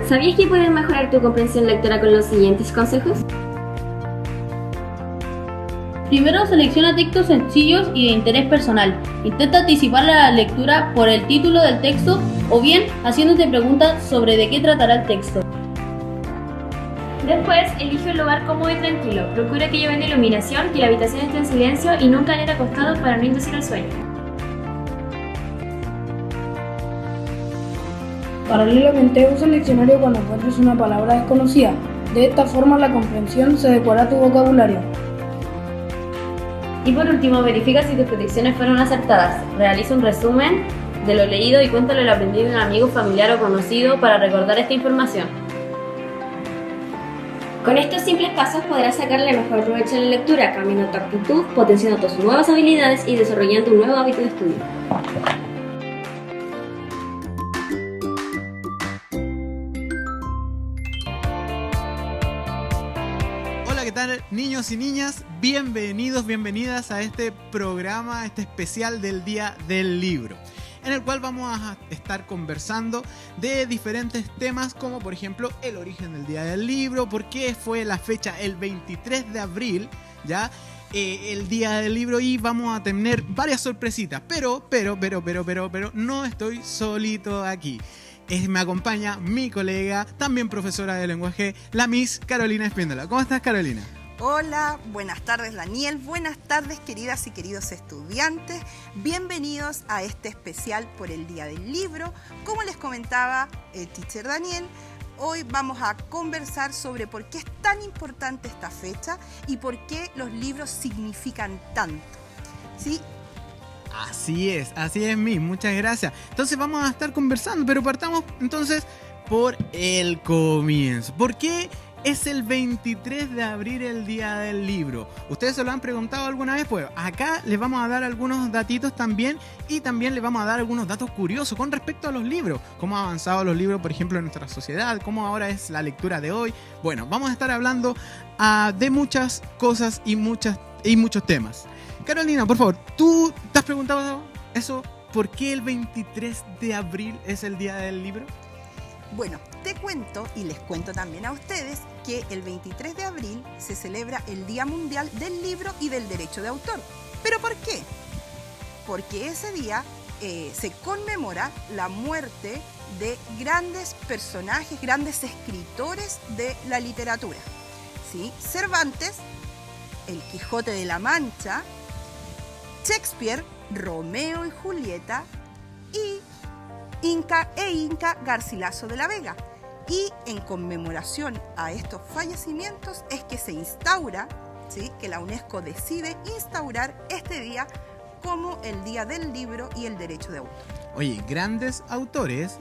¿Sabías que puedes mejorar tu comprensión lectora con los siguientes consejos? Primero, selecciona textos sencillos y de interés personal. Intenta anticipar la lectura por el título del texto o bien haciéndote preguntas sobre de qué tratará el texto. Después, elige un lugar cómodo y tranquilo. Procura que lleve iluminación, que la habitación esté en silencio y nunca leer acostado para no inducir el sueño. Paralelamente, usa el diccionario cuando encuentres una palabra desconocida. De esta forma, la comprensión se adecuará a tu vocabulario. Y por último, verifica si tus predicciones fueron acertadas. Realiza un resumen de lo leído y cuéntale lo aprendido a un amigo, familiar o conocido para recordar esta información. Con estos simples pasos podrás sacarle mejor provecho a la lectura, cambiando tu actitud, potenciando tus nuevas habilidades y desarrollando un nuevo hábito de estudio. Hola, ¿qué tal, niños y niñas? Bienvenidos, bienvenidas a este programa, este especial del Día del Libro, en el cual vamos a estar conversando de diferentes temas, como por ejemplo el origen del Día del Libro, por qué fue la fecha el 23 de abril, ya el Día del Libro, y vamos a tener varias sorpresitas, pero no estoy solito aquí. Me acompaña mi colega, también profesora de lenguaje, la Miss Carolina Espíndola. ¿Cómo estás, Carolina? Hola, buenas tardes Daniel, buenas tardes queridas y queridos estudiantes, bienvenidos a este especial por el Día del Libro. Como les comentaba el teacher Daniel, hoy vamos a conversar sobre por qué es tan importante esta fecha y por qué los libros significan tanto, ¿sí? Así es, Miss, muchas gracias. Entonces vamos a estar conversando, pero partamos entonces por el comienzo. ¿Por qué es el 23 de abril el Día del Libro? ¿Ustedes se lo han preguntado alguna vez? Pues acá les vamos a dar algunos datitos también, y también les vamos a dar algunos datos curiosos con respecto a los libros. Cómo han avanzado los libros, por ejemplo, en nuestra sociedad, cómo ahora es la lectura de hoy. Bueno, vamos a estar hablando de muchas cosas y muchos temas. Carolina, por favor, ¿tú te has preguntado eso? ¿Por qué el 23 de abril es el Día del Libro? Bueno, te cuento y les cuento también a ustedes que el 23 de abril se celebra el Día Mundial del Libro y del Derecho de Autor. ¿Pero por qué? Porque ese día se conmemora la muerte de grandes personajes, grandes escritores de la literatura, ¿sí? Cervantes, El Quijote de la Mancha, Shakespeare, Romeo y Julieta y Inca Garcilaso de la Vega. Y en conmemoración a estos fallecimientos es que se instaura, ¿sí?, que la UNESCO decide instaurar este día como el Día del Libro y el Derecho de Autor. Oye, grandes autores,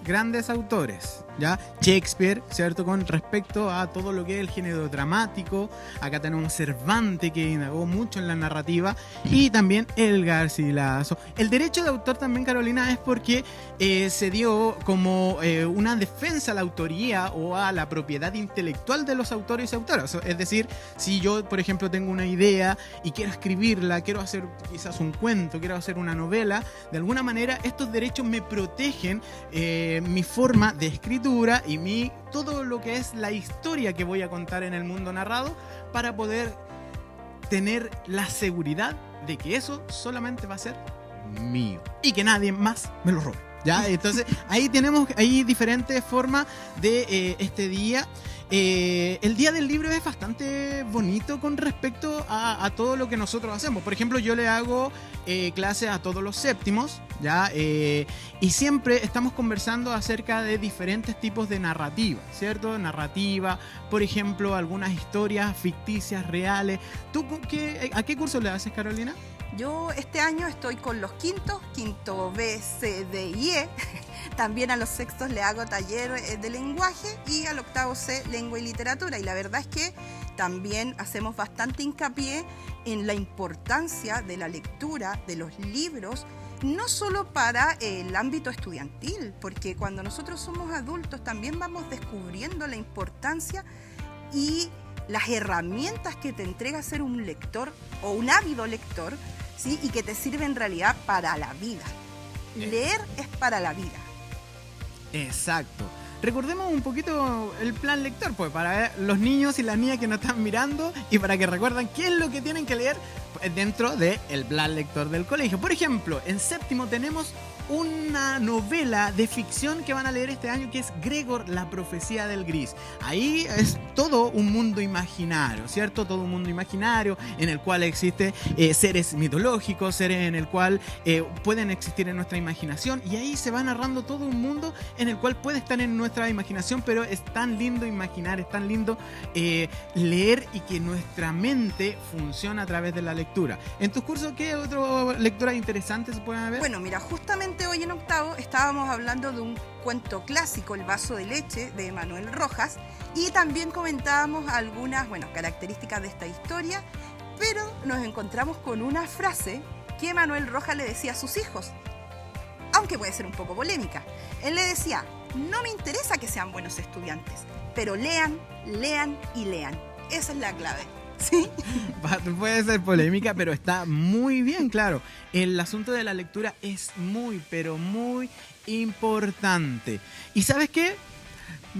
¿ya? Shakespeare, ¿cierto? Con respecto a todo lo que es el género dramático. Acá tenemos Cervantes, que indagó mucho en la narrativa, y también el Garcilaso. El derecho de autor también, Carolina, es porque se dio como una defensa a la autoría o a la propiedad intelectual de los autores y autoras. Es decir, si yo, por ejemplo, tengo una idea y quiero escribirla, quiero hacer quizás un cuento, quiero hacer una novela, de alguna manera estos derechos me protegen mi forma de escritura y todo lo que es la historia que voy a contar en el mundo narrado, para poder tener la seguridad de que eso solamente va a ser mío y que nadie más me lo robe, ¿ya? Entonces ahí tenemos diferentes formas de este día. El Día del Libro es bastante bonito con respecto a todo lo que nosotros hacemos. Por ejemplo, yo le hago clases a todos los séptimos, ¿ya? Y siempre estamos conversando acerca de diferentes tipos de narrativa, ¿cierto? Narrativa, por ejemplo, algunas historias ficticias, reales. ¿Tú a qué curso le haces, Carolina? Yo este año estoy con los quinto B, C, D y E. También a los sextos le hago taller de lenguaje, y al octavo C, lengua y literatura. Y la verdad es que también hacemos bastante hincapié en la importancia de la lectura, de los libros, no solo para el ámbito estudiantil, porque cuando nosotros somos adultos también vamos descubriendo la importancia y las herramientas que te entrega ser un lector o un ávido lector, ¿sí? Y que te sirve en realidad para la vida. Leer es para la vida. Exacto. recordemos un poquito el plan lector, pues, para ver los niños y las niñas que nos están mirando y para que recuerdan qué es lo que tienen que leer dentro del plan lector del colegio. Por ejemplo, en séptimo tenemos una novela de ficción que van a leer este año, que es Gregor, la profecía del gris. Ahí es todo un mundo imaginario, ¿cierto? Todo un mundo imaginario en el cual existe seres mitológicos, seres en el cual pueden existir en nuestra imaginación, y ahí se va narrando todo un mundo en el cual puede estar en nuestra imaginación, pero es tan lindo imaginar, es tan lindo leer, y que nuestra mente funciona a través de la lectura. En tus cursos, ¿qué otra lectura interesante se pueden ver? Bueno, mira, justamente hoy en octavo estábamos hablando de un cuento clásico, El vaso de leche, de Manuel Rojas, y también comentábamos algunas, características de esta historia, pero nos encontramos con una frase que Manuel Rojas le decía a sus hijos, aunque puede ser un poco polémica. Él le decía: no me interesa que sean buenos estudiantes, pero lean, lean y lean. Esa es la clave. ¿Sí? Puede ser polémica, pero está muy bien, claro. El asunto de la lectura es muy, pero muy importante. ¿Y sabes qué?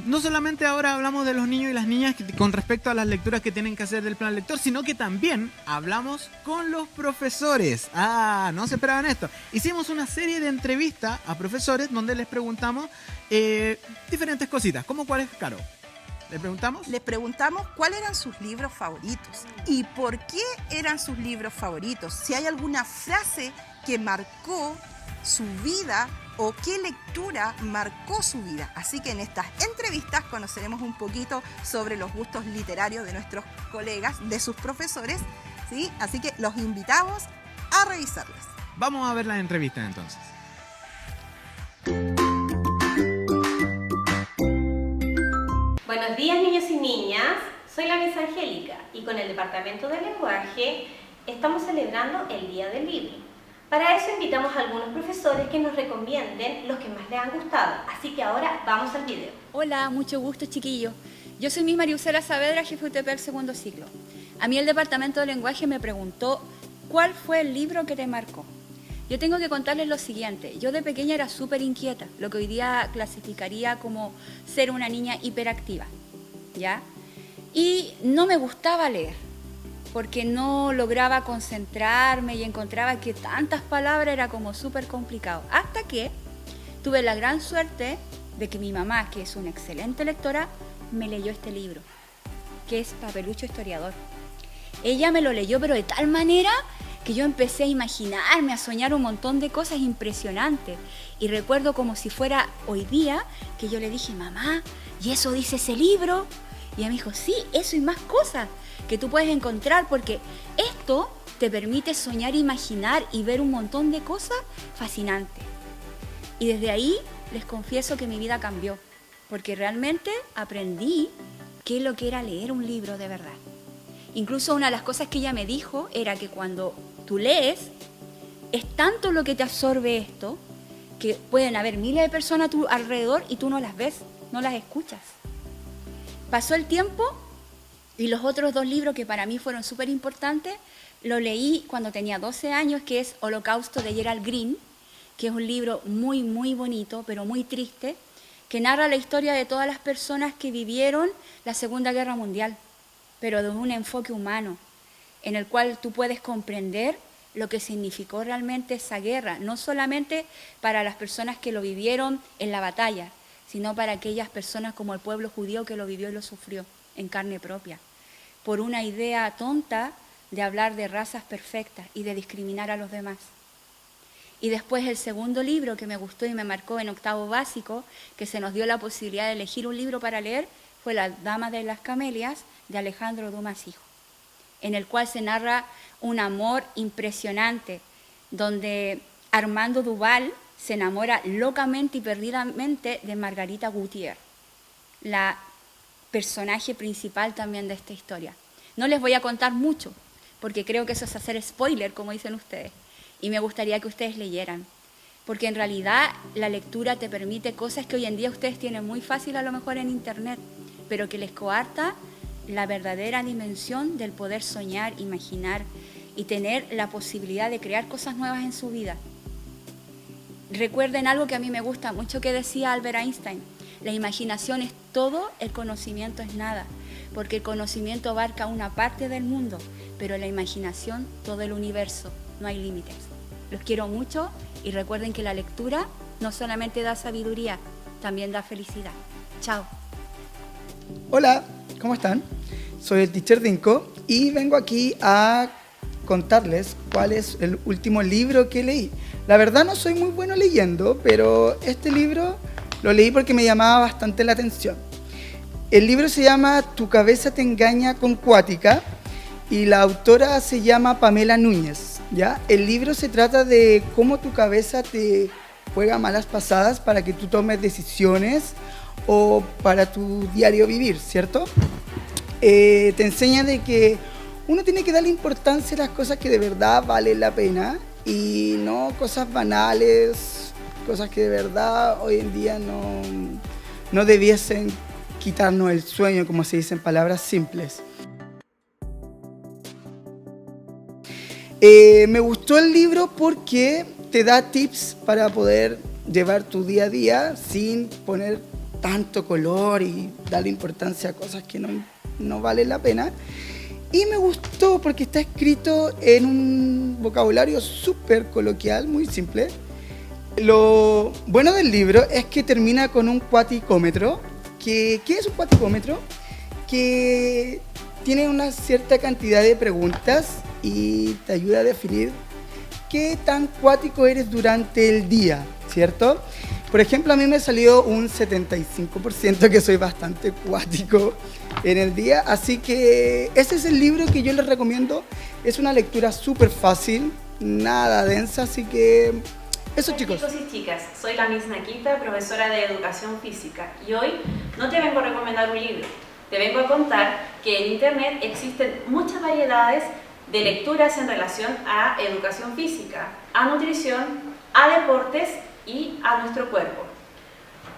No solamente ahora hablamos de los niños y las niñas con respecto a las lecturas que tienen que hacer del plan lector, sino que también hablamos con los profesores. No se esperaban esto. Hicimos una serie de entrevistas a profesores donde les preguntamos diferentes cositas. ¿Cómo cuáles, Caro? Les preguntamos cuáles eran sus libros favoritos y por qué eran sus libros favoritos. Si hay alguna frase que marcó su vida o qué lectura marcó su vida. Así que en estas entrevistas conoceremos un poquito sobre los gustos literarios de nuestros colegas, de sus profesores, ¿sí? Así que los invitamos a revisarlas. Vamos a ver las entrevistas entonces. Buenos días, niños y niñas, soy la Miss Angélica y con el Departamento de Lenguaje estamos celebrando el Día del Libro. Para eso invitamos a algunos profesores que nos recomienden los que más les han gustado, así que ahora vamos al video. Hola, mucho gusto, chiquillos. Yo soy Miss Mariusela Saavedra, jefe UTP del segundo ciclo. A mí el Departamento de Lenguaje me preguntó ¿cuál fue el libro que te marcó? Yo tengo que contarles lo siguiente. Yo de pequeña era súper inquieta, lo que hoy día clasificaría como ser una niña hiperactiva, ¿ya? Y no me gustaba leer, porque no lograba concentrarme y encontraba que tantas palabras era como súper complicado. Hasta que tuve la gran suerte de que mi mamá, que es una excelente lectora, me leyó este libro, que es Papelucho Historiador. Ella me lo leyó, pero de tal manera que yo empecé a imaginarme, a soñar un montón de cosas impresionantes. Y recuerdo como si fuera hoy día que yo le dije: mamá, ¿y eso dice ese libro? Y ella me dijo: sí, eso y más cosas que tú puedes encontrar, porque esto te permite soñar, imaginar y ver un montón de cosas fascinantes. Y desde ahí les confieso que mi vida cambió, porque realmente aprendí qué es lo que era leer un libro de verdad. Incluso una de las cosas que ella me dijo era que cuando tú lees, es tanto lo que te absorbe esto, que pueden haber miles de personas a tu alrededor y tú no las ves, no las escuchas. Pasó el tiempo y los otros dos libros que para mí fueron súper importantes, lo leí cuando tenía 12 años, que es Holocausto de Gerald Green, que es un libro muy, muy bonito, pero muy triste, que narra la historia de todas las personas que vivieron la Segunda Guerra Mundial, pero de un enfoque humano, en el cual tú puedes comprender lo que significó realmente esa guerra, no solamente para las personas que lo vivieron en la batalla, sino para aquellas personas como el pueblo judío que lo vivió y lo sufrió en carne propia, por una idea tonta de hablar de razas perfectas y de discriminar a los demás. Y después el segundo libro que me gustó y me marcó en octavo básico, que se nos dio la posibilidad de elegir un libro para leer, fue La Dama de las Camelias, de Alejandro Dumas Hijo, en el cual se narra un amor impresionante, donde Armando Duval se enamora locamente y perdidamente de Margarita Gutiérrez, la personaje principal también de esta historia. No les voy a contar mucho, porque creo que eso es hacer spoiler, como dicen ustedes, y me gustaría que ustedes leyeran, porque en realidad la lectura te permite cosas que hoy en día ustedes tienen muy fácil a lo mejor en internet, pero que les coarta la verdadera dimensión del poder soñar, imaginar y tener la posibilidad de crear cosas nuevas en su vida. Recuerden algo que a mí me gusta mucho que decía Albert Einstein: La imaginación es todo, el conocimiento es nada, porque el conocimiento abarca una parte del mundo, pero la imaginación todo el universo, no hay límites. Los quiero mucho y recuerden que la lectura no solamente da sabiduría, también da felicidad. Chao. Hola, ¿cómo están? Soy el Teacher Dinko y vengo aquí a contarles cuál es el último libro que leí. La verdad no soy muy bueno leyendo, pero este libro lo leí porque me llamaba bastante la atención. El libro se llama Tu cabeza te engaña con Cuática y la autora se llama Pamela Núñez, ¿ya? El libro se trata de cómo tu cabeza te juega malas pasadas para que tú tomes decisiones o para tu diario vivir, ¿cierto? Te enseña de que uno tiene que darle importancia a las cosas que de verdad valen la pena y no cosas banales, cosas que de verdad hoy en día no debiesen quitarnos el sueño, como se dice en palabras simples. Me gustó el libro porque te da tips para poder llevar tu día a día sin poner tanto color y darle importancia a cosas que no valen la pena. Y me gustó porque está escrito en un vocabulario súper coloquial, muy simple. Lo bueno del libro es que termina con un cuaticómetro. ¿Qué es un cuaticómetro? Que tiene una cierta cantidad de preguntas y te ayuda a definir qué tan cuático eres durante el día, ¿cierto? Por ejemplo, a mí me salió un 75%, que soy bastante cuático en el día, así que ese es el libro que yo les recomiendo. Es una lectura súper fácil, nada densa, así que eso, chicos. Chicos y chicas, soy la Miss Nakita, profesora de Educación Física, y hoy no te vengo a recomendar un libro, te vengo a contar que en Internet existen muchas variedades de lecturas en relación a educación física, a nutrición, a deportes y a nuestro cuerpo.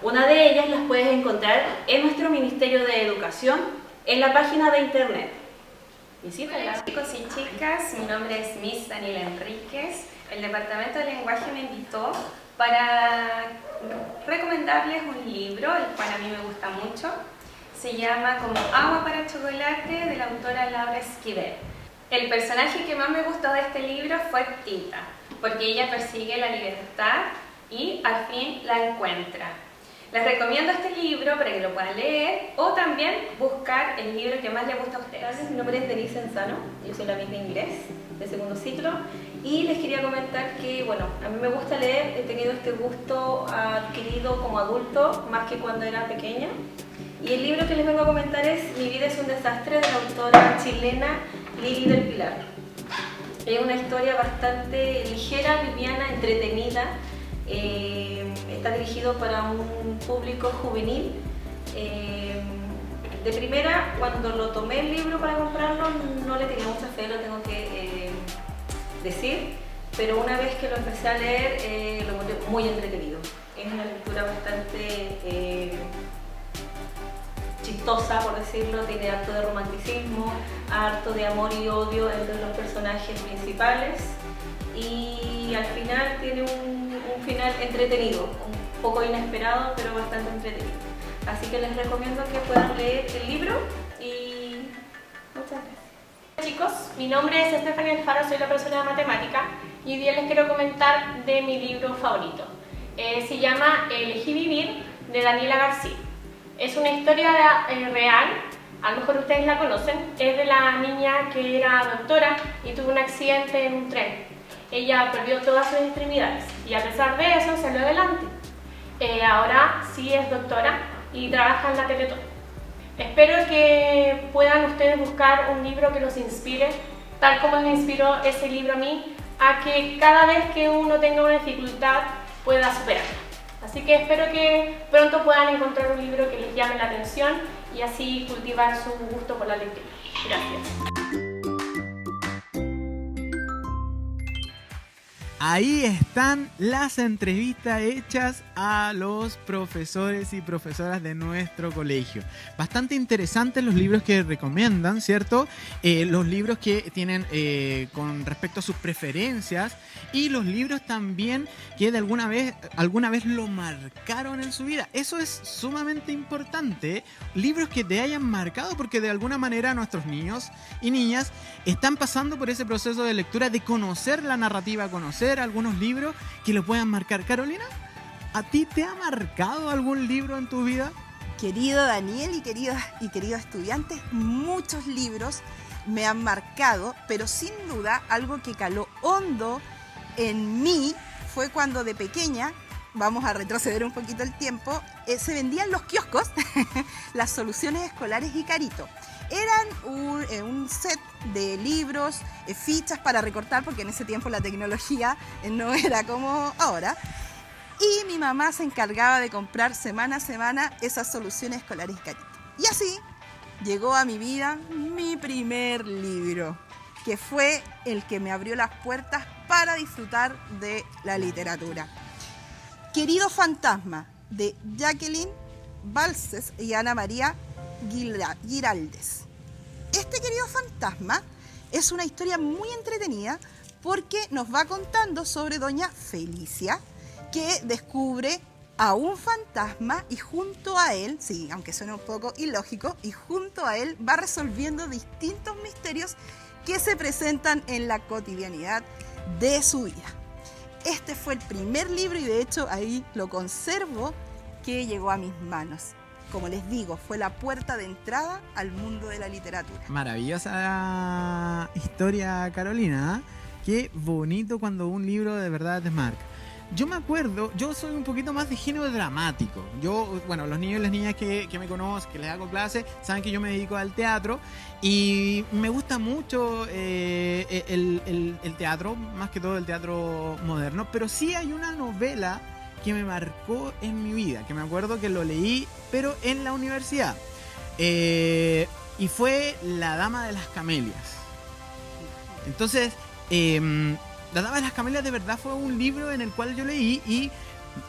Una de ellas las puedes encontrar en nuestro Ministerio de Educación, en la página de Internet. Visítala. Hola chicos y chicas, mi nombre es Miss Daniela Enríquez. El Departamento de Lenguaje me invitó para recomendarles un libro, el cual a mí me gusta mucho. Se llama Como agua para chocolate, de la autora Laura Esquivel. El personaje que más me gustó de este libro fue Tita, porque ella persigue la libertad y al fin la encuentra. Les recomiendo este libro para que lo puedan leer o también buscar el libro que más les gusta a ustedes. Mi nombre es Denise Enzano, yo soy la Miss de Inglés de segundo ciclo y les quería comentar que, bueno, a mí me gusta leer, he tenido este gusto adquirido como adulto más que cuando era pequeña. Y el libro que les vengo a comentar es Mi vida es un desastre, de la autora chilena Lili del Pilar. Es una historia bastante ligera, liviana, entretenida. Está dirigido para un público juvenil. De primera, cuando lo tomé el libro para comprarlo, no le tenía mucha fe, lo tengo que decir, pero una vez que lo empecé a leer, lo encontré muy entretenido. Es una lectura bastante chistosa, por decirlo, tiene harto de romanticismo, harto de amor y odio entre los personajes principales y al final tiene un final entretenido, un poco inesperado, pero bastante entretenido. Así que les recomiendo que puedan leer el libro y muchas gracias. Chicos, mi nombre es Stephanie Alfaro, soy la profesora de matemática y hoy día les quiero comentar de mi libro favorito. Se llama Elegí vivir, de Daniela García. Es una historia real, a lo mejor ustedes la conocen, es de la niña que era doctora y tuvo un accidente en un tren. Ella perdió todas sus extremidades y a pesar de eso salió adelante. Ahora sí es doctora y trabaja en la Teletón. Espero que puedan ustedes buscar un libro que los inspire, tal como me inspiró ese libro a mí, a que cada vez que uno tenga una dificultad pueda superarla. Así que espero que pronto puedan encontrar un libro que les llame la atención y así cultivar su gusto por la lectura. Gracias. ahí están las entrevistas hechas a los profesores y profesoras de nuestro colegio. Bastante interesantes los libros que recomiendan, ¿cierto? Los libros que tienen con respecto a sus preferencias y los libros también que de alguna vez lo marcaron en su vida. Eso es sumamente importante. Libros que te hayan marcado, porque de alguna manera nuestros niños y niñas están pasando por ese proceso de lectura, de conocer la narrativa, conocer algunos libros que lo puedan marcar. Carolina, ¿a ti te ha marcado algún libro en tu vida? Querido Daniel y queridos estudiantes, muchos libros me han marcado, pero sin duda algo que caló hondo en mí fue cuando de pequeña, vamos a retroceder un poquito el tiempo, se vendían en los kioscos las soluciones escolares Icarito. Eran un set de libros, fichas para recortar, porque en ese tiempo la tecnología no era como ahora. Y mi mamá se encargaba de comprar semana a semana esas soluciones escolares Icarito. Y así llegó a mi vida mi primer libro, que fue el que me abrió las puertas para disfrutar de la literatura. Querido fantasma, de Jacqueline Balces y Ana María Giraldes. Este querido fantasma es una historia muy entretenida porque nos va contando sobre doña Felicia, que descubre a un fantasma y junto a él, sí, aunque suene un poco ilógico, y junto a él va resolviendo distintos misterios que se presentan en la cotidianidad de su vida. Este fue el primer libro y de hecho ahí lo conservo, que llegó a mis manos. Como les digo, fue la puerta de entrada al mundo de la literatura. Maravillosa historia, Carolina. Qué bonito cuando un libro de verdad te marca. Yo me acuerdo, yo soy un poquito más de género dramático. Bueno, los niños y las niñas que me conocen, que les hago clases, saben que yo me dedico al teatro y me gusta mucho el teatro, más que todo el teatro moderno, pero sí hay una novela que me marcó en mi vida, que me acuerdo que lo leí, pero en la universidad. Y fue La Dama de las Camelias. Entonces, La Dama de las Camelias de verdad fue un libro en el cual yo leí y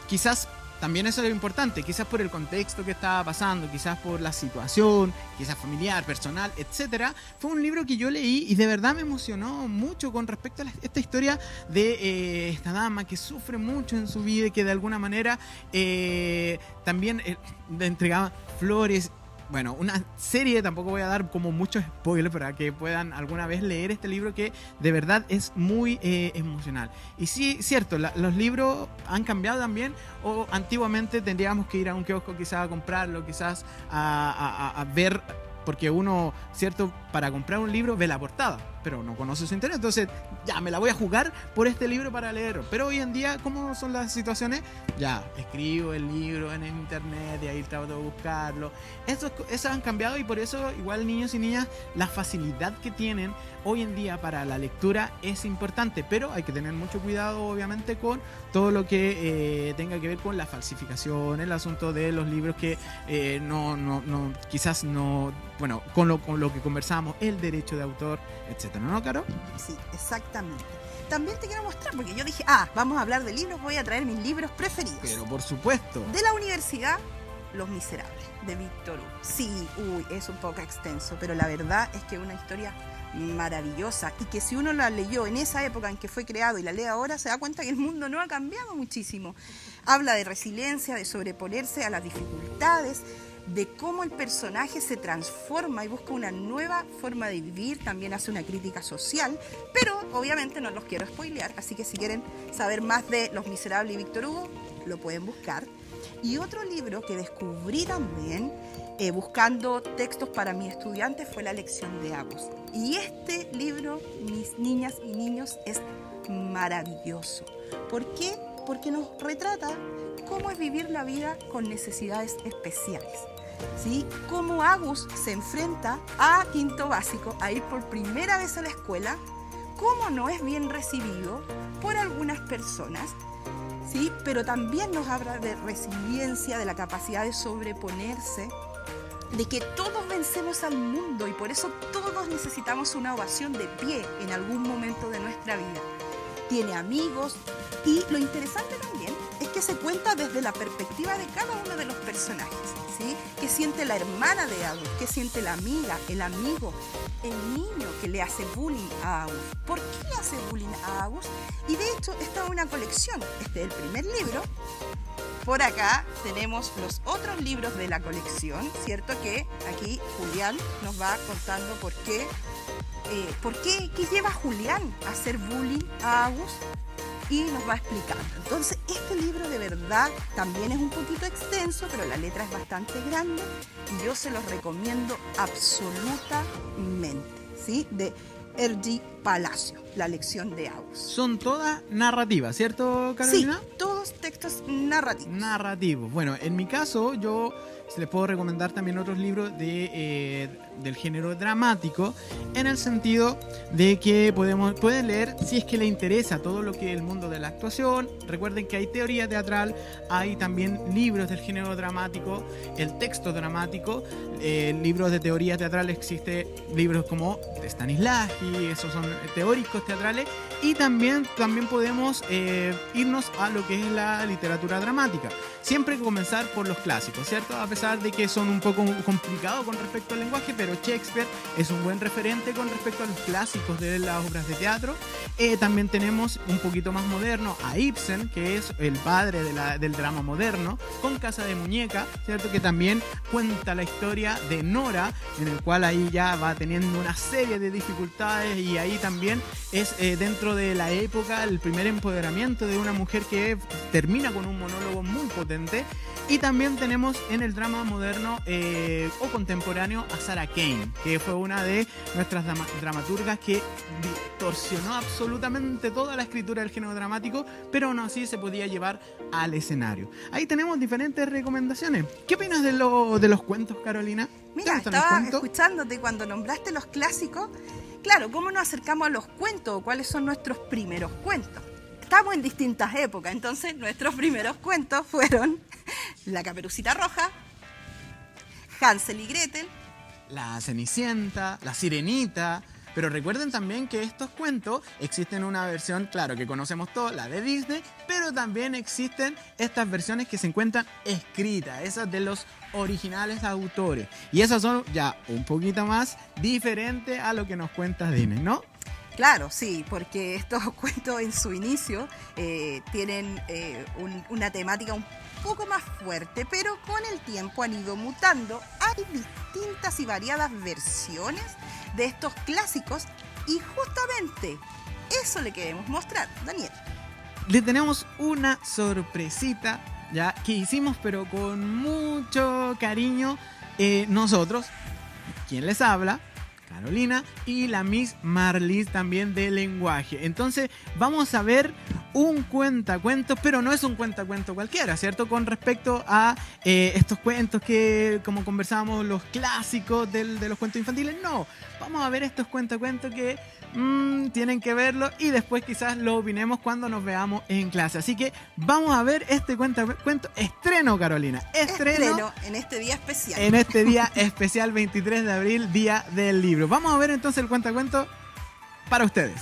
quizás también eso es lo importante, quizás por el contexto que estaba pasando, quizás por la situación, quizás familiar, personal, etcétera. Fue un libro que yo leí y de verdad me emocionó mucho con respecto a esta historia de esta dama que sufre mucho en su vida y que de alguna manera también le entregaba flores. Bueno, una serie, tampoco voy a dar como muchos spoilers para que puedan alguna vez leer este libro que de verdad es muy emocional. Y sí, cierto, los libros han cambiado también, o antiguamente tendríamos que ir a un kiosco quizás a comprarlo, quizás a ver, porque uno, cierto, para comprar un libro ve la portada, pero no conoce su interés, entonces ya me la voy a jugar por este libro para leerlo. Pero hoy en día, ¿cómo son las situaciones? Ya, escribo el libro en el internet y ahí trato de buscarlo. Eso han cambiado y por eso igual niños y niñas, la facilidad que tienen hoy en día para la lectura es importante, pero hay que tener mucho cuidado obviamente con todo lo que tenga que ver con la falsificación, el asunto de los libros que quizás no, bueno, con lo que conversamos, el derecho de autor, etcétera, ¿no, Caro? Sí, exactamente. También te quiero mostrar, porque yo dije, vamos a hablar de libros, voy a traer mis libros preferidos. Pero por supuesto. De la universidad, Los Miserables, de Víctor Hugo. Sí, es un poco extenso, pero la verdad es que es una historia maravillosa y que si uno la leyó en esa época en que fue creado y la lee ahora, se da cuenta que el mundo no ha cambiado muchísimo. Habla de resiliencia, de sobreponerse a las dificultades, de cómo el personaje se transforma y busca una nueva forma de vivir, también hace una crítica social, pero obviamente no los quiero spoilear, así que si quieren saber más de Los Miserables y Víctor Hugo, lo pueden buscar. Y otro libro que descubrí también, buscando textos para mis estudiantes, fue La Lección de Agus. Y este libro, mis niñas y niños, es maravilloso. ¿Por qué? Porque nos retrata cómo es vivir la vida con necesidades especiales. ¿Sí? Cómo Agus se enfrenta a quinto básico, a ir por primera vez a la escuela, cómo no es bien recibido por algunas personas, ¿sí? Pero también nos habla de resiliencia, de la capacidad de sobreponerse, de que todos vencemos al mundo y por eso todos necesitamos una ovación de pie en algún momento de nuestra vida. tiene amigos y lo interesante también es que se cuenta desde la perspectiva de cada uno de los personajes, ¿sí? ¿Qué siente la hermana de Agus? ¿Qué siente la amiga, el amigo, el niño que le hace bullying a Agus? ¿Por qué le hace bullying a Agus? Y de hecho, esta es una colección. Este es el primer libro. Por acá tenemos los otros libros de la colección, ¿cierto? Que aquí Julián nos va contando qué lleva a Julián a hacer bullying a Agus y nos va explicando. Entonces, este libro de verdad también es un poquito extenso, pero la letra es bastante grande y yo se los recomiendo absolutamente, ¿sí? De R.G. Palacio, La lección de Agus. Son todas narrativas, ¿cierto, Carolina? Sí, todos textos narrativos. Narrativos. Bueno, en mi caso, yo les puedo recomendar también otros libros del género dramático, en el sentido de que pueden leer, si es que les interesa todo lo que es el mundo de la actuación. Recuerden que hay teoría teatral, hay también libros del género dramático, el texto dramático, libros de teoría teatral, existe libros como de Stanislavski, esos son teóricos teatrales, y también podemos irnos a lo que es la literatura dramática. Siempre hay que comenzar por los clásicos, ¿cierto? A pesar de que son un poco complicados con respecto al lenguaje, pero Shakespeare es un buen referente con respecto a los clásicos de las obras de teatro. También tenemos un poquito más moderno a Ibsen, que es el padre del drama moderno, con Casa de Muñeca, ¿cierto? Que también cuenta la historia de Nora, en el cual ahí ya va teniendo una serie de dificultades, y ahí también es dentro de la época el primer empoderamiento de una mujer que termina con un monólogo muy potente. Y también tenemos en el drama moderno o contemporáneo a Sarah Kane, que fue una de nuestras dramaturgas que distorsionó absolutamente toda la escritura del género dramático, pero aún así se podía llevar al escenario. Ahí tenemos diferentes recomendaciones. ¿Qué opinas de los cuentos, Carolina? Mira, estaba escuchándote cuando nombraste los clásicos. Claro, ¿cómo nos acercamos a los cuentos? ¿Cuáles son nuestros primeros cuentos? Estamos en distintas épocas, entonces nuestros primeros cuentos fueron La Caperucita Roja, Hansel y Gretel, La Cenicienta, La Sirenita. Pero recuerden también que estos cuentos existen una versión, claro, que conocemos todos, la de Disney, pero también existen estas versiones que se encuentran escritas, esas de los originales autores. Y esas son ya un poquito más diferentes a lo que nos cuenta Disney, ¿no? Claro, sí, porque estos cuentos en su inicio tienen una temática un poco más fuerte, pero con el tiempo han ido mutando. Hay distintas y variadas versiones de estos clásicos y justamente eso le queremos mostrar, Daniel. Le tenemos una sorpresita ya que hicimos, pero con mucho cariño, nosotros, quien les habla, Carolina, y la Miss Marlis también de lenguaje. Entonces vamos a ver un cuentacuentos, pero no es un cuentacuento cualquiera, ¿cierto? Con respecto a estos cuentos que, como conversábamos, los clásicos de los cuentos infantiles, no. Vamos a ver estos cuentacuentos que tienen que verlo y después quizás lo opinemos cuando nos veamos en clase. Así que vamos a ver este cuento estreno, Carolina. Estreno en este día especial. En este día especial 23 de abril, Día del Libro. Vamos a ver entonces el cuentacuento para ustedes.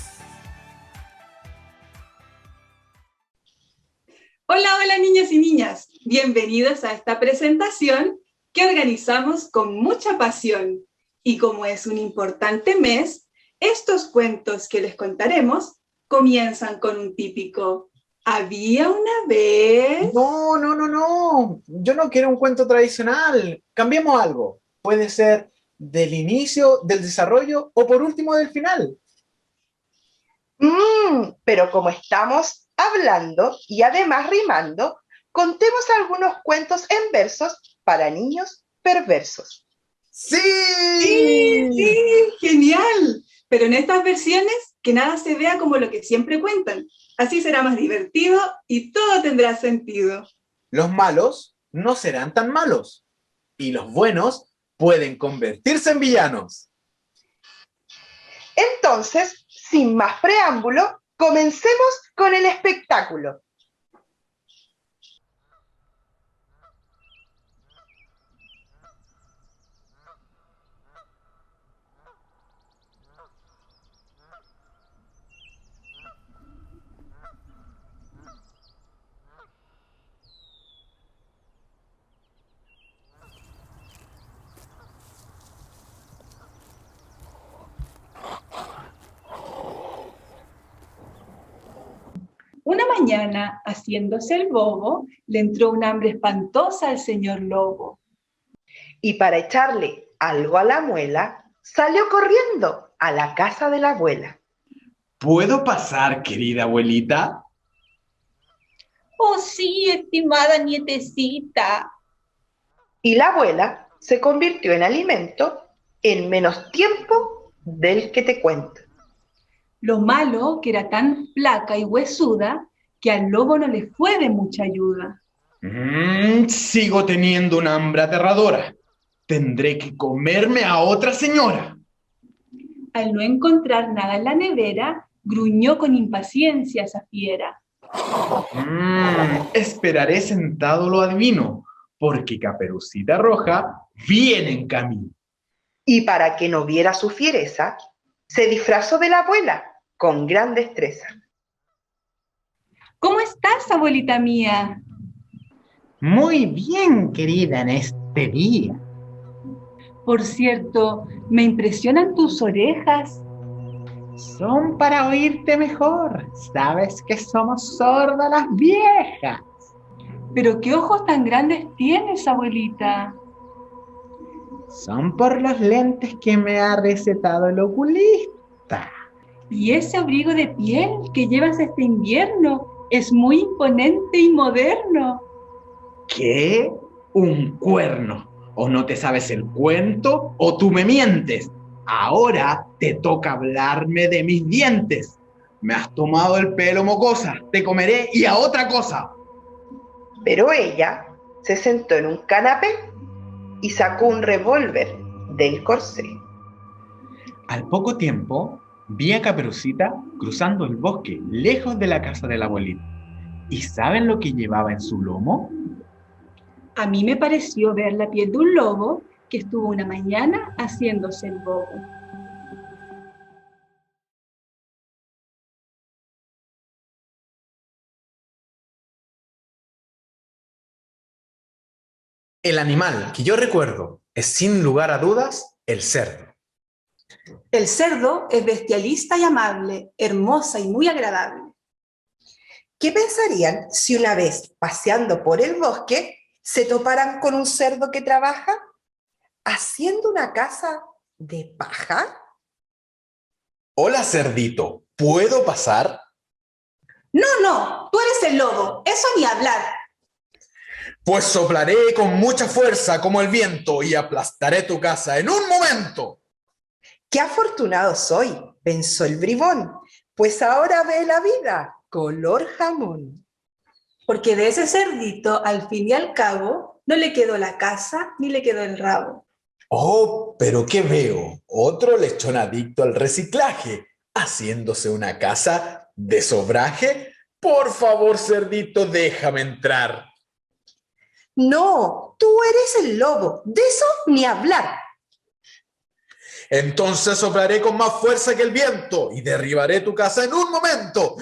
Hola, hola niños y niñas. Bienvenidos a esta presentación que organizamos con mucha pasión. Y como es un importante mes, estos cuentos que les contaremos comienzan con un típico ¿había una vez? No. Yo no quiero un cuento tradicional. Cambiemos algo. Puede ser del inicio, del desarrollo o por último del final. Pero como estamos hablando y además rimando, contemos algunos cuentos en versos para niños perversos. ¡Sí! ¡Sí! ¡Genial! Pero en estas versiones, que nada se vea como lo que siempre cuentan. Así será más divertido y todo tendrá sentido. Los malos no serán tan malos. Y los buenos pueden convertirse en villanos. Entonces, sin más preámbulo, comencemos con el espectáculo. mañana, haciéndose el bobo, le entró un hambre espantosa al señor lobo. Y para echarle algo a la muela, salió corriendo a la casa de la abuela. ¿Puedo pasar, querida abuelita? Oh, sí, estimada nietecita. Y la abuela se convirtió en alimento en menos tiempo del que te cuento. Lo malo que era tan flaca y huesuda que al lobo no le fue de mucha ayuda. Sigo teniendo un hambre aterradora. Tendré que comerme a otra señora. Al no encontrar nada en la nevera, gruñó con impaciencia esa fiera. Esperaré sentado lo adivino, porque Caperucita Roja viene en camino. Y para que no viera su fiereza, se disfrazó de la abuela con gran destreza. ¿Cómo estás, abuelita mía? Muy bien, querida, en este día. Por cierto, me impresionan tus orejas. Son para oírte mejor. Sabes que somos sordas las viejas. Pero qué ojos tan grandes tienes, abuelita. Son por los lentes que me ha recetado el oculista. Y ese abrigo de piel que llevas este invierno es muy imponente y moderno. ¿Qué? Un cuerno. O no te sabes el cuento o tú me mientes. Ahora te toca hablarme de mis dientes. Me has tomado el pelo, mocosa. Te comeré y a otra cosa. Pero ella se sentó en un canapé y sacó un revólver del corsé. Al poco tiempo, vi a Caperucita cruzando el bosque, lejos de la casa de la abuelita. ¿Y saben lo que llevaba en su lomo? A mí me pareció ver la piel de un lobo que estuvo una mañana haciéndose el bobo. El animal que yo recuerdo es sin lugar a dudas el cerdo. El cerdo es bestialista y amable, hermosa y muy agradable. ¿Qué pensarían si una vez, paseando por el bosque, se toparan con un cerdo que trabaja haciendo una casa de paja? Hola, cerdito, ¿puedo pasar? No, tú eres el lobo, eso ni hablar. Pues soplaré con mucha fuerza como el viento y aplastaré tu casa en un momento. ¡Qué afortunado soy!, pensó el bribón, pues ahora ve la vida color jamón. Porque de ese cerdito, al fin y al cabo, no le quedó la casa ni le quedó el rabo. Oh, pero ¿qué veo? Otro lechón adicto al reciclaje, haciéndose una casa de sobraje. Por favor, cerdito, déjame entrar. No, tú eres el lobo, de eso ni hablar. Entonces soplaré con más fuerza que el viento y derribaré tu casa en un momento.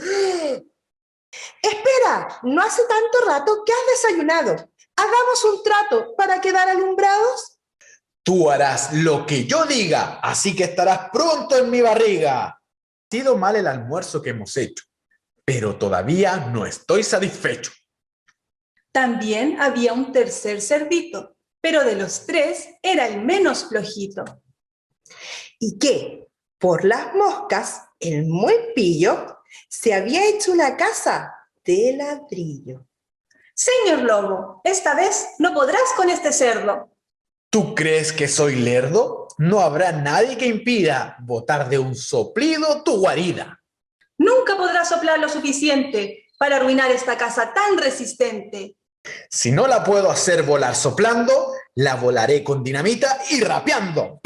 Espera, no hace tanto rato que has desayunado. ¿Hagamos un trato para quedar alumbrados? Tú harás lo que yo diga, así que estarás pronto en mi barriga. Ha sido mal el almuerzo que hemos hecho, pero todavía no estoy satisfecho. También había un tercer cerdito, pero de los tres era el menos flojito. ¿Y qué? Por las moscas, el muy pillo se había hecho una casa de ladrillo. Señor lobo, esta vez no podrás con este cerdo. ¿Tú crees que soy lerdo? No habrá nadie que impida botar de un soplido tu guarida. Nunca podrás soplar lo suficiente para arruinar esta casa tan resistente. Si no la puedo hacer volar soplando, la volaré con dinamita y rapeando.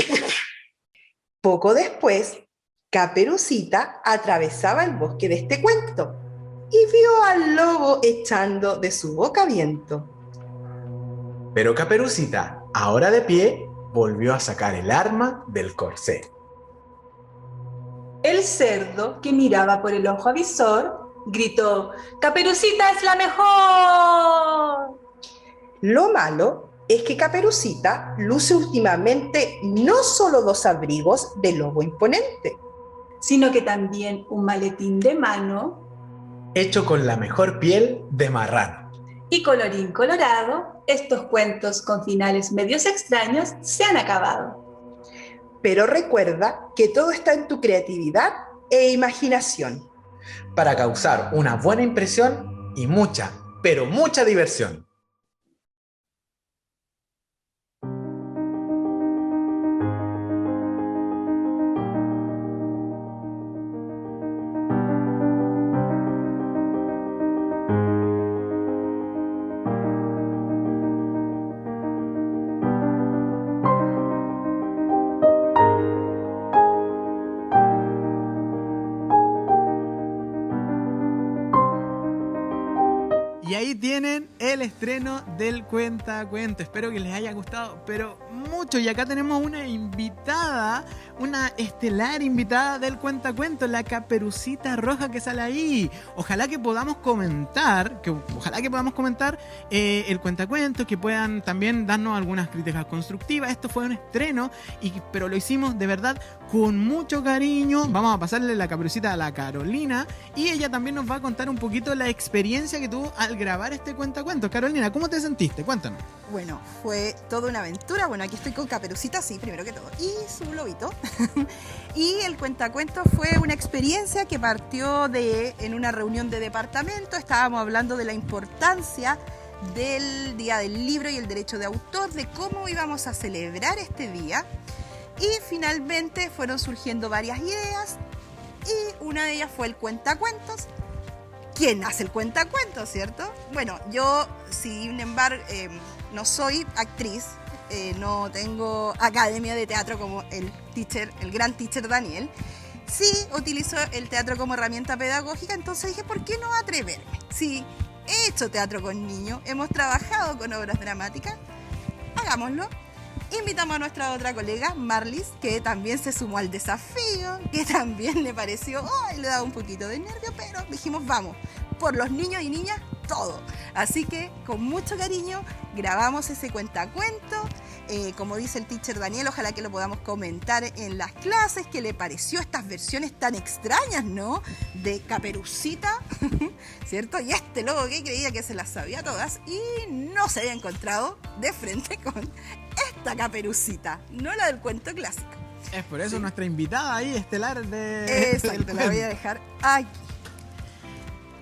Poco después, Caperucita atravesaba el bosque de este cuento y vio al lobo echando de su boca viento. Pero Caperucita, ahora de pie, volvió a sacar el arma del corsé. El cerdo, que miraba por el ojo avisor, gritó: ¡Caperucita es la mejor! Lo malo es que Caperucita luce últimamente no solo 2 abrigos de lobo imponente, sino que también un maletín de mano hecho con la mejor piel de marrano. Y colorín colorado, estos cuentos con finales medios extraños se han acabado. Pero recuerda que todo está en tu creatividad e imaginación. Para causar una buena impresión y mucha, pero mucha diversión. Y ahí tienen el estreno del Cuentacuento. Espero que les haya gustado, pero mucho. Y acá tenemos una invitada, una estelar invitada del Cuentacuento, la Caperucita Roja que sale ahí. Ojalá que podamos comentar, el Cuentacuento, que puedan también darnos algunas críticas constructivas. Esto fue un estreno, pero lo hicimos de verdad con mucho cariño. Vamos a pasarle la Caperucita a la Carolina y ella también nos va a contar un poquito la experiencia que tuvo al grabar este Cuentacuentos. Carolina, ¿cómo te sentiste? Cuéntanos. Bueno, fue toda una aventura. Bueno, aquí estoy con Caperucita, sí, primero que todo, y su lobito. Y el Cuentacuentos fue una experiencia que partió en una reunión de departamento. Estábamos hablando de la importancia del Día del Libro y el Derecho de Autor, de cómo íbamos a celebrar este día. Y finalmente fueron surgiendo varias ideas y una de ellas fue el Cuentacuentos. ¿Quién hace el Cuentacuentos, cierto? Bueno, yo, sin embargo, no soy actriz, no tengo academia de teatro como el gran teacher Daniel. Sí utilizo el teatro como herramienta pedagógica, entonces dije, ¿por qué no atreverme? Sí, he hecho teatro con niños, hemos trabajado con obras dramáticas, hagámoslo. Invitamos a nuestra otra colega, Marlis, que también se sumó al desafío, que también le pareció, le daba un poquito de nervio, pero dijimos, vamos, por los niños y niñas, todo. Así que, con mucho cariño, grabamos ese Cuentacuento. Como dice el teacher Daniel, ojalá que lo podamos comentar en las clases, qué le pareció estas versiones tan extrañas, ¿no? De Caperucita, ¿cierto? Y este lobo que creía que se las sabía todas y no se había encontrado de frente con esta Caperucita, no la del cuento clásico. Es por eso nuestra invitada ahí, estelar de... Exacto, la voy a dejar aquí.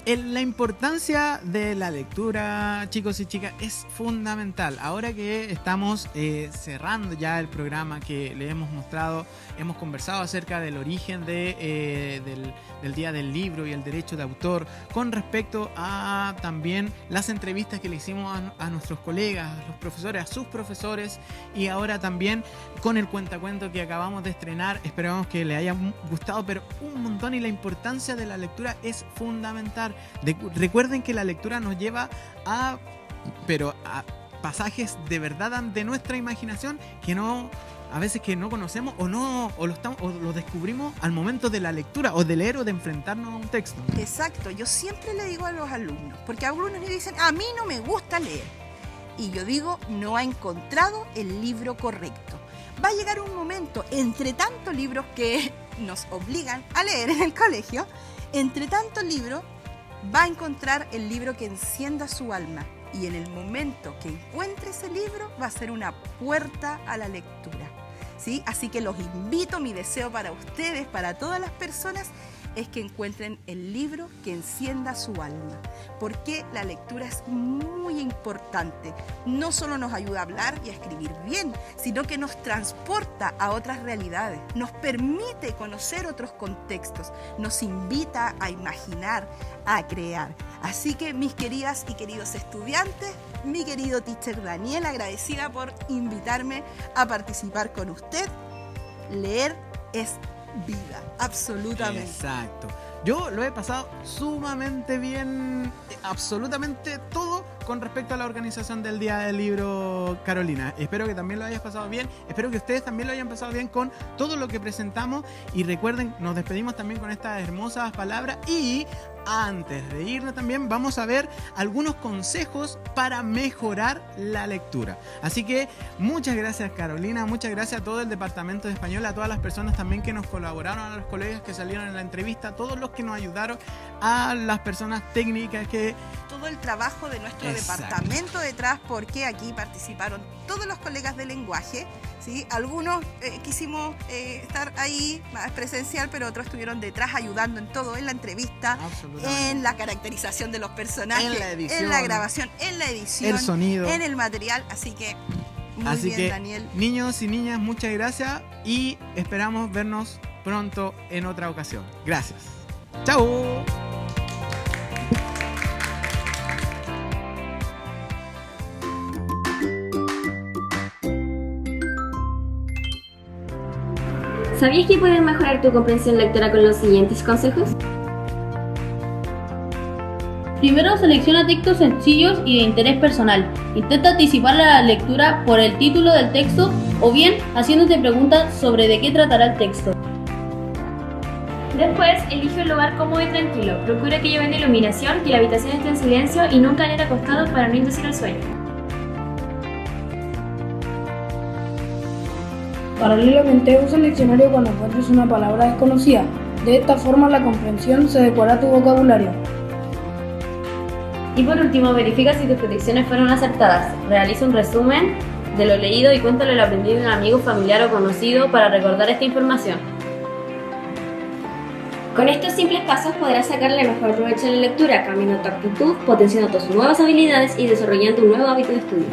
La importancia de la lectura, chicos y chicas, es fundamental. Ahora que estamos cerrando ya el programa que le hemos mostrado, hemos conversado acerca del origen del Día del Libro y el derecho de autor, con respecto a también las entrevistas que le hicimos a nuestros colegas, a los profesores, a sus profesores, y ahora también con el Cuentacuento que acabamos de estrenar. Esperamos que les haya gustado, pero un montón, y la importancia de la lectura es fundamental. Recuerden que la lectura nos lleva a pasajes de verdad de nuestra imaginación que a veces no conocemos o lo descubrimos al momento de la lectura o de leer o de enfrentarnos a un texto. Exacto, yo siempre le digo a los alumnos, porque algunos me dicen, a mí no me gusta leer, y yo digo, no ha encontrado el libro correcto. Va a llegar un momento, entre tantos libros que nos obligan a leer en el colegio, entre tantos libros, va a encontrar el libro que encienda su alma, y en el momento que encuentre ese libro va a ser una puerta a la lectura, ¿sí? Así que los invito, mi deseo para ustedes, para todas las personas, es que encuentren el libro que encienda su alma, porque la lectura es muy importante. No solo nos ayuda a hablar y a escribir bien, sino que nos transporta a otras realidades, nos permite conocer otros contextos, nos invita a imaginar, a crear. Así que, mis queridas y queridos estudiantes, mi querido teacher Daniel, agradecida por invitarme a participar con usted. Leer es vida, absolutamente. Exacto. Yo lo he pasado sumamente bien, absolutamente todo con respecto a la organización del Día del Libro, Carolina. Espero que también lo hayas pasado bien, espero que ustedes también lo hayan pasado bien con todo lo que presentamos, y recuerden, nos despedimos también con estas hermosas palabras, y antes de irnos también vamos a ver algunos consejos para mejorar la lectura. Así que muchas gracias, Carolina, muchas gracias a todo el Departamento de Español, a todas las personas también que nos colaboraron, a los colegas que salieron en la entrevista, a todos los que nos ayudaron a las personas técnicas que... Todo el trabajo de nuestro departamento detrás, porque aquí participaron todos los colegas de lenguaje, ¿sí? Algunos quisimos estar ahí más presencial, pero otros estuvieron detrás ayudando en todo, en la entrevista, en la caracterización de los personajes, en la edición, en la grabación, en la edición, el sonido, en el material, así que muy bien, Daniel. Niños y niñas, muchas gracias y esperamos vernos pronto en otra ocasión. Gracias. ¡Chao! ¿Sabías que puedes mejorar tu comprensión lectora con los siguientes consejos? Primero, selecciona textos sencillos y de interés personal. Intenta anticipar la lectura por el título del texto o bien haciéndote preguntas sobre de qué tratará el texto. Después, elige un lugar cómodo y tranquilo. Procura que lleve iluminación, que la habitación esté en silencio y nunca leer acostado para no inducir el sueño. Paralelamente, usa el diccionario cuando encuentres una palabra desconocida. De esta forma, la comprensión se adecuará a tu vocabulario. Y por último, verifica si tus predicciones fueron acertadas. Realiza un resumen de lo leído y cuéntale lo aprendido a un amigo, familiar o conocido para recordar esta información. Con estos simples pasos podrás sacarle mejor provecho a la lectura, cambiando tu actitud, potenciando tus nuevas habilidades y desarrollando un nuevo hábito de estudio.